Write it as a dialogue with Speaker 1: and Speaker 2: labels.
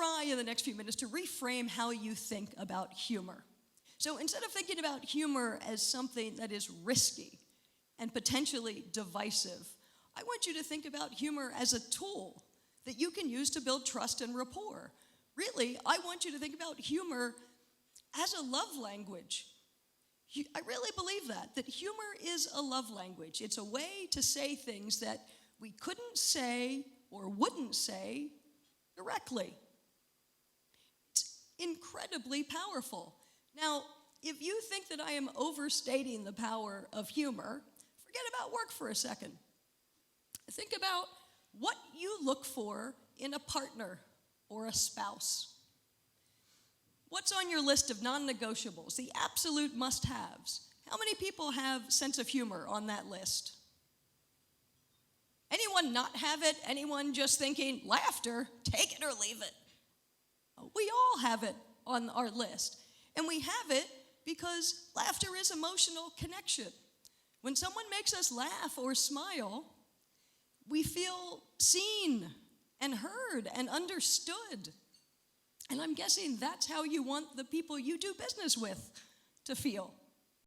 Speaker 1: try in the next few minutes to reframe how you think about humor. So instead of thinking about humor as something that is risky and potentially divisive, I want you to think about humor as a tool that you can use to build trust and rapport. Really, I want you to think about humor as a love language. I really believe that humor is a love language. It's a way to say things that we couldn't say or wouldn't say directly. It's incredibly powerful. Now, if you think that I am overstating the power of humor, forget about work for a second. Think about what you look for in a partner or a spouse. What's on your list of non-negotiables, the absolute must-haves? How many people have sense of humor on that list? Anyone not have it? Anyone just thinking, laughter, take it or leave it? We all have it on our list. And we have it because laughter is emotional connection. When someone makes us laugh or smile, we feel seen and heard and understood. And I'm guessing that's how you want the people you do business with to feel.